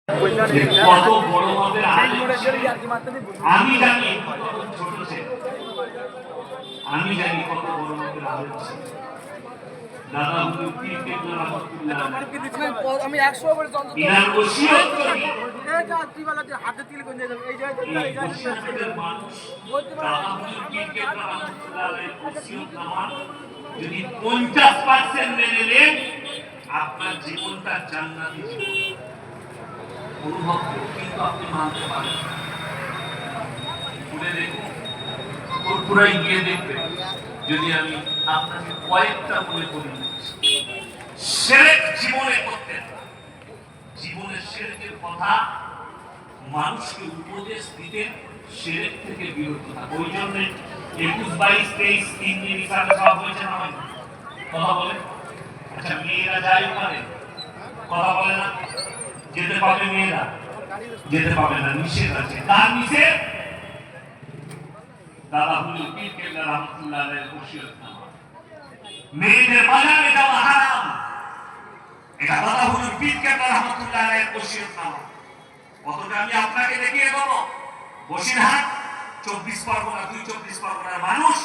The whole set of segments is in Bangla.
কত বড় মাপের আমি জানি ছোট ছেলে, আমি জানি কত বড় মাপের আলেম ছিল দাদা হুজুর পীর কেবলা রাহমাতুল্লাহ আলাইহি। আমি 100 করে যন্ত্র ইনার ওসিয়ত করি এই রাত্রিবেলাতে হাতে তিল কোন যাবে এই ওসিয়তের মানুষ দাদা হুজুর পীর কেবলা রাহমাতুল্লাহ আলাইহি ওসিয়ত নামা যদি 50% মেনে নেন আপনার জীবনটা জান্নাতি জীবন অনুভব করুন, কিন্তু আপনি মানতে পারেন ঘুরে দেখুন পুরাই গিয়ে দেখবেন। যদি আমি আপনাকে কয়েকটা বলে বলি শিরক জীবনে করতেন, জীবনের শিরকের কথা মানুষকে উপদেশ দিতেন শিরক থেকে বিরত থাকা। ওই জন্য 21, 22, 23, 3 দিন হিসাবে সব হয়েছে না হয় কথা বলে। আচ্ছা মেয়েরা যায় ওখানে কথা বলে না, যেতে পাবে মেয়েরা যেতে পাবে না, নিষেধ আছে। তার নিষেধ দাদা হুজুর পীর কেবলা রাহমাতুল্লাহ আলাইহির ওসিয়তনামা। মেয়েদের বাজারে যাওয়া হারাম, এটা দাদা হুজুর পীর কেবলা রাহমাতুল্লাহ আলাইহির ওসিয়তনামা। কতটা আমি আপনাকে দেখিয়ে দেব। বসিরহাট 24 পরগনা, 24 পরগনার মানুষ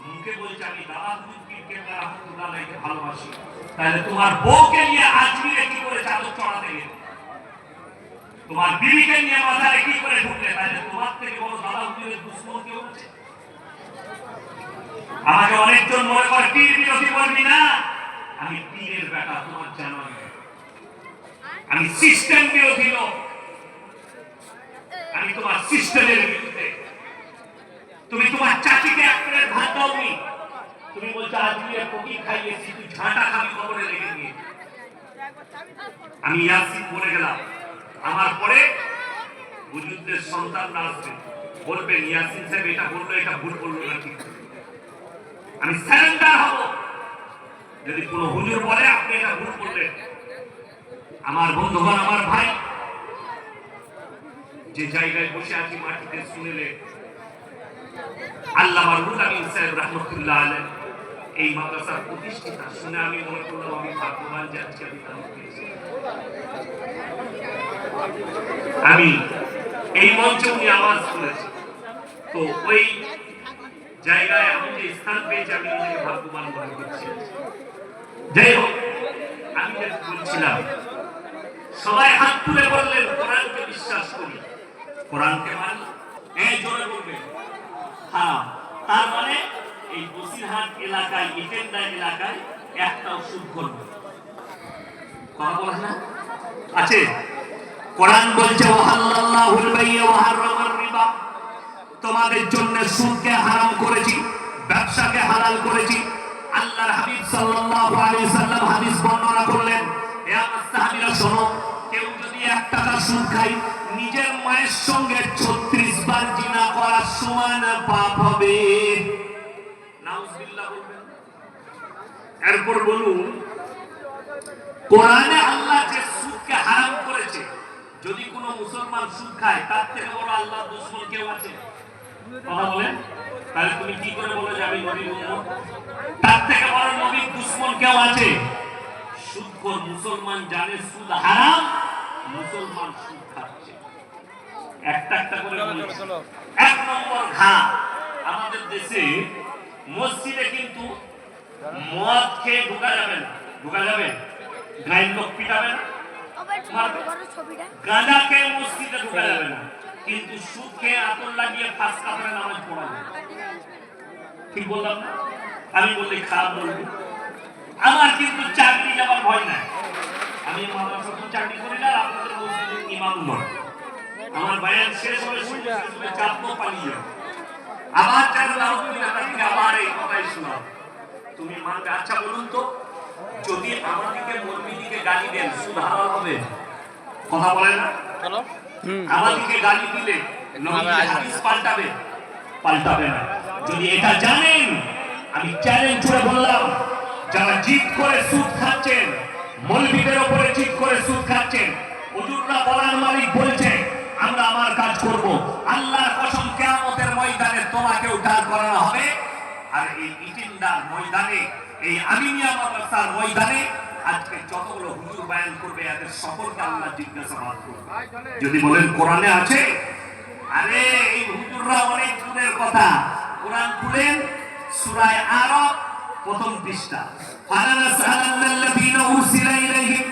মুখে বলছে আমি দাদা হুজুর পীর কেবলা রাহমাতুল্লাহ আলাইহিকে ভালোবাসি। তাহলে তোমার বউকে নিয়ে আজমিরে কি করে চাদর চড়াতে গেলে, তোমার বিবিকে নিয়ে মাজারে কি করে ঢুকলে, তাহলে তোমার থেকে বড় দাদা হুজুরের দুশমন কেউ আছে? আমাকে অনেকজন মনে করে পীর বিরোধী বলবি না, আমি পীরের বেটা তোমার জানা নেই। আমি সিস্টেম বিরোধী লোক, আমি তোমার সিস্টেমের বিরুদ্ধে। তুমি তোমার চাচিকে এক প্লেট ভাত দাওনি, তুমি বলছো আজমিরে ফকির খাইয়েছি, তুই ঝাঁটা খাবি কবরে রেখে দিয়ে। আমি ইয়াসিন বলে গেলাম, আমার পরে হুজুরদের সন্তানরা আসবে বলবেন ইয়াসিন সাহেব এটা বললো, এটা ভুল বললো না, ঠিক। আমি সারেন্ডার হব যদি কোনো হুজুর বলে আপনি এটা ভুল করলেন। আমার বন্ধুগণ, আমার ভাই, যে জায়গায় বসে আছি মাটিতে শুনেলে আল্লামা রুহুল আমিন সাহেব রাহমাতুল্লাহ আলাইহি এই মাদ্রাসার প্রতিষ্ঠাতা শুনে আমি মনে করলাম আমি ভাগ্যবান যে আজকে আমি তার পেয়েছি। আমি এই মঞ্চে উনি আওয়াজ করেছি, তো ওই জায়গায় আমি যে স্থান পেয়েছি আমি নিজেকে ভাগ্যবান মনে করছি। যাই হোক, আমি যে বলছিলাম সবাই হাত তুলে বললেন কোরআনকে বিশ্বাস করি, কোরআনকে মানি। এই জোরে বলবেন হ্যাঁ। তার মানে এই বসিরহাট এলাকায়, ইটেন্ডা এলাকায় একটাও সুদ করবে কথা বলেন না আছে। কোরআন বলছে ওয়াহাল্লাল্লাহুল বাই'a ওয়া হারামার রিবা, তোমাদের জন্য সুদকে হারাম করেছি, ব্যবসাকে হালাল করেছি। আল্লাহর হাবিব সাল্লাল্লাহু আলাইহি সাল্লাম হাদিস বর্ণনা করলেন, হে আমার সাহাবীরা শোনো, কেউ যদি 1 টাকা সুদ খায় নিজের মায়ের সঙ্গে 36 বার জিনা করার সমান পাপ হবে। নাউজুবিল্লাহ বলবেন। এরপর বলুন কোরআনে আল্লাহ যে সুদকে হারাম করেছে, যদি কোনো মুসলমান সুদ খায় তার থেকে বড় আল্লাহর দুশমন কেউ আছে? কথা বলেন। তাহলে তুমি কি করে বলো যে আমি নবীর উম্মত? তার থেকে বড় নবীর দুশমন কেউ আছে? সুদখোর মুসলমান জানে সুদ হারাম, মুসলমান সুদ খাচ্ছে। একটা একটা করে বলছি। 1 নম্বর ঘা, আমাদের দেশে মসজিদে কিন্তু মদ খেয়ে ঢোকা যাবে না। ঢোকা যাবে? গায়ের লোক পিটাবে না, গাঁজা খেয়ে মসজিদে ঢোকা যাবে না, কিন্তু সুদ খেয়ে আতর লাগিয়ে ফাঁস কাপড়ে নামাজ পড়া যাবে। ঠিক বললাম না? আমি বললে খারাপ বলবো? আমার কিন্তু চাকরি যাবার ভয় নাই। আমি মাদ্রাসাতে চাকরি করি না, আপনাদের মসজিদের ইমাম নয়। আমার বয়ান শেষ হলে চাপও পালিয়ে আবার আবার এই কথাই শোনাও, তুমি মানবে? আচ্ছা বলুন তো, যদি আমাদেরকে মসজিদকে গালি দেন সুদ হারাম হবে? কথা বলে না? আমাদেরকে গালি দিলে নবীর হাদিস পাল্টাবে? পাল্টাবে না। যদি এটা জানেন, আমি চ্যালেঞ্জ করে বললাম, যারা জিদ করে সুদ খাচ্ছেন, মৌলবীদের উপরে জিদ করে সুদ খাচ্ছেন, হুজুররা বলার মালিক বলছে আমরা আমার কাজ করব, আল্লাহর কসম কিয়ামতের ময়দানে তোমাকেও দাঁড় করানো হবে। আর এই ইটিন্ডার ময়দানে, এই আমিনিয়া মাদ্রাসার ময়দানে আজকে যতগুলো হুজুর বয়ান করবে এদের সকলকে আল্লাহ জিজ্ঞাসাবাদ করবে। যদি বলেন কোরআনে আছে, আরে এই হুজুররা অনেক দূরের কথা। কোরআন খুলেন সূরা আরাফ প্রথম পৃষ্ঠা, ফালানাসআলান্নাল্লাযীনা উরসিলা ইলাইহিম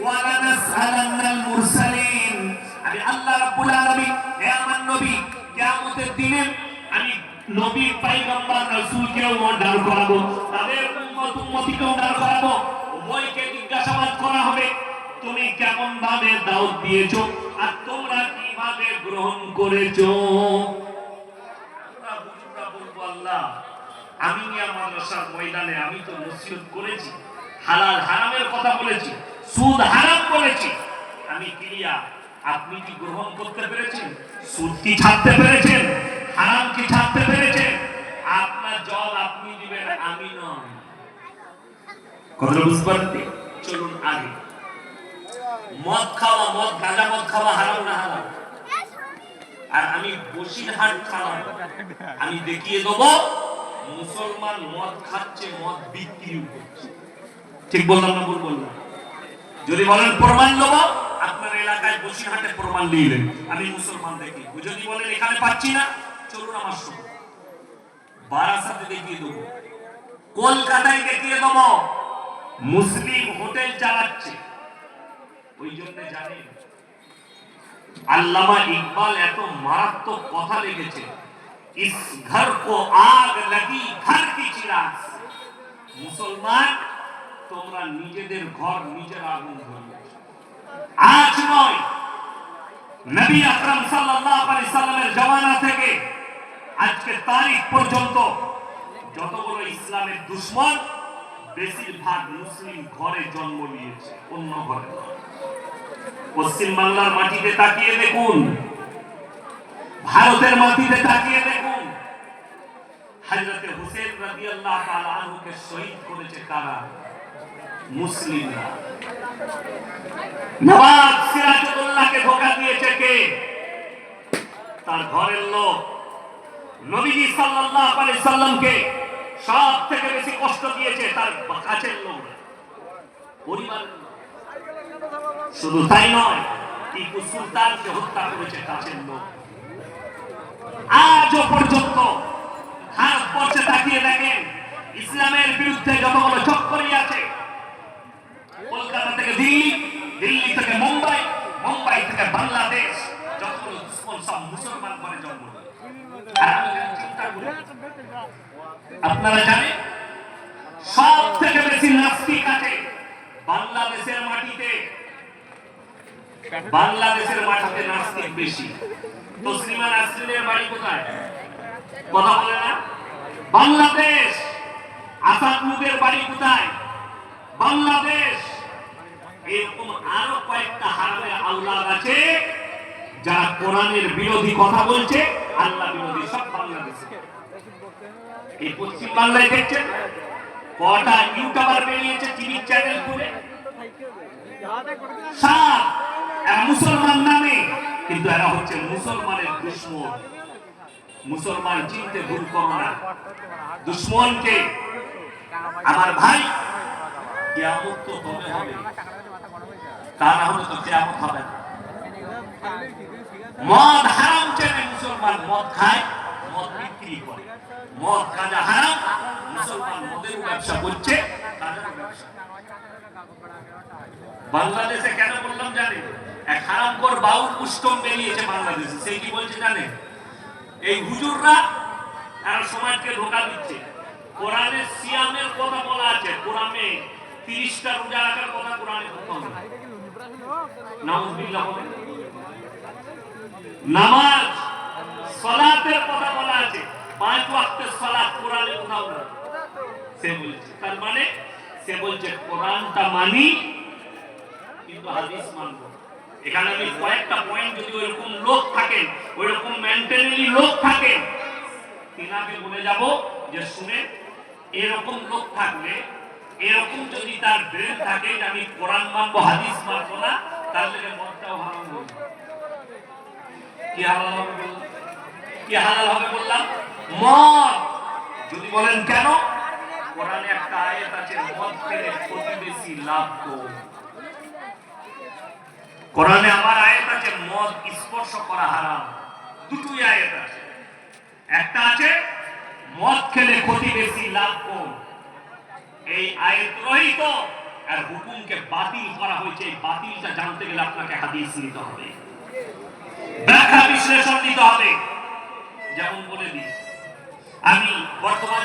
ওয়া লানাসআলান্নাল মুরসালিন। আমি আল্লাহ রাব্বুল আলামিন হে আমার নবী কিয়ামতের দিনে আমি নবী পয়গম্বর রাসূলকেও দাঁড় করাবো, তাদের উম্মতিকেও দাঁড় করাবো। উভয়কে জিজ্ঞাসাবাদ করা হবে তুমি কেমন ভাবে দাওয়াত দিয়েছো আর তোমরা কিভাবে গ্রহণ করেছো। আমরা বুঝুরা বলবো আল্লাহ আমি আমার মাদ্রাসার ময়দানে আমি তো নসিহত করেছি, হালাল হারামের কথা বলেছি, সুদ হারাম বলেছি, আমি ক্লিয়ার। আপনি কি গ্রহণ করতে পেরেছেন? সুদ কি ছাড়তে পেরেছেন? হারাম কি ছাড়তে পেরেছেন? আপনার জবাব আপনি দিবেন, আমি নয়। কথা বুঝতে পারছেন? চলুন আগে। মদ খাওয়া, মদ গাঁজা মদ খাওয়া হারাম না হারাম? আর আমি বসিরহাট খাওয়া আমি দেখিয়ে দেবো মুসলমান মদ খাচ্ছে, মদ বিক্রি করছে। ঠিক বললাম না ভুল বললাম? যদি বলেন প্রমাণ দেবো, আপনার এলাকায় বসিরহাটে প্রমাণ দিলেন আমি মুসলমান দেখি। যদি বলেন এখানে পাচ্ছি না, চলুন আমার সঙ্গে বারাসাতে দেখিয়ে দেবো, কলকাতায় দেখিয়ে দেবো মুসলিম হোটেল চালাচ্ছে। ওই জন্য জানেন আল্লামা ইকবাল এত মারাত্মক কথা লিখেছে, ইস ঘর কো আগ লাগি ঘর কি চিরাগ। মুসলমান তোমরা নিজেদের ঘর নিজের আগুন ধরিয়েছো। আজ নয়, নবী আকরাম সাল্লাল্লাহু আলাইহি সাল্লামের জামানা থেকে আজকে তারিখ পর্যন্ত যতগুলো ইসলামের দুশমন বেশিরভাগ মুসলিম ঘরে জন্ম নিয়েছে, অন্য ঘরে নয়। পশ্চিম বাংলার মাটিতে তাকিয়ে দেখুন, ভারতের মাটিতে তাকিয়ে দেখুন, হযরত হুসেন রাদিয়াল্লাহু তাআলা আনহুকে শহীদ করেছে কারা? মুসলিমরা। নবাব সিরাজউদ্দৌলাকে ধোঁকা দিয়েছে কে? তার ঘরের লোক। নবীজি সাল্লাল্লাহু আলাইহি সাল্লামকে সব থেকে বেশি কষ্ট দিয়েছে তার কাছের লোক, পরিবার। শুধু তাই নয়, টিপু সুলতানকে হত্যা করেছে কাছের লোক। আজও পর্যন্ত ভারতবর্ষে তাকিয়ে দেখেন ইসলামের বিরুদ্ধে যতগুলো চক্করই আছে, কলকাতা থেকে দিল্লি, দিল্লি থেকে মুম্বাই, মুম্বাই থেকে বাংলাদেশ, যতগুলো দুশ্মন সব মুসলমান ঘরে জন্ম নেয়। আপনারা জানেন সব থেকে বেশি নাস্তিক আছে বাংলাদেশের মাটিতে। বাংলাদেশের মাটিতে নাস্তিক বেশি। তসলিমা নাসরিনের বাড়ি কোথায়? কথা বলে না? বাংলাদেশ। আসাদ মুদের বাড়ি কোথায়? বাংলাদেশ। এরকম আরো কয়েকটা হারামের আওলাদ আছে যারা কোরআনের বিরোধী কথা বলছে, আল্লাহ বিরোধী, সব বাংলাদেশে। এই পশ্চিম বাংলায় দেখছেন কটা ইউটিউবার বেরিয়েছে টিভি চ্যানেল খুলে, সব মুসলমান নামে, কিন্তু এরা হচ্ছে মুসলমানের দুশমন। মুসলমান চিনতে ভুল করো না দুশমনকে। আমার ভাই কিয়ামত তো তবে হবে, তা না হলে তো কিয়ামত হবে না। মদ হারাম চেনে মুসলমান, মদ খায়, মদ বিক্রি করে। মদ গাঁজা হারাম, মুসলমান মদের ব্যবসা করছে, গাঁজার ব্যবসা। বাংলাদেশে কেন বললাম জানেন? এক হারামখোর বাউল পুষ্টম বেরিয়েছে বাংলাদেশে। সে কি বলছে জানেন? এই হুজুররা আর সমাজকে ধোঁকা দিচ্ছে। কোরআনে সিয়ামের কথা বলা আছে, কোরআনে 30টা রোজা রাখার কথা কোরআনে বলা আছে। নাউযুবিল্লাহ। নামাজ সালাতের কথা বলা আছে, 5 ওয়াক্তের সালাত কোরআনে কোথাও না। সে বলছে, তার মানে সে বলছে কোরআনটা মানি কিন্তু হাদিস মানব। এখানে আমি কয়েকটা পয়েন্ট, যদি ওইরকম লোক থাকেন, ওইরকম মেন্টালি লোক থাকেন, তিনাকে বলে যাব যে শুনে, এরকম লোক থাকলে, এরকম যদি তার ব্রেন থাকে যে আমি কোরআন মানবো হাদিস মানবো না, তাহলে মদটাও হারাম হবে। কি হালাল হবে বললাম? কি হালাল হবে বললাম? মদ। যদি বলেন কেন? কোরআনে একটা আয়াত আছে মদ খেলে প্রতিবেশী লাভ কম। কোরআনে আমার আয়াত আছে মদ স্পর্শ করা হারাম, দুটোই আয়াত আছে। একটা আছে মদ খেলে প্রতিবেশী লাভ কম, এই আয়াত রহিত আর হুকুমকে বাতিল করা হয়েছে। এই বাতিলটা জানতে গেলে আপনাকে হাদিস নিতে হবে, ব্যাখ্যা বিশ্লেষণ নিতে হবে। যেমন বলে দিই, আমি বর্তমান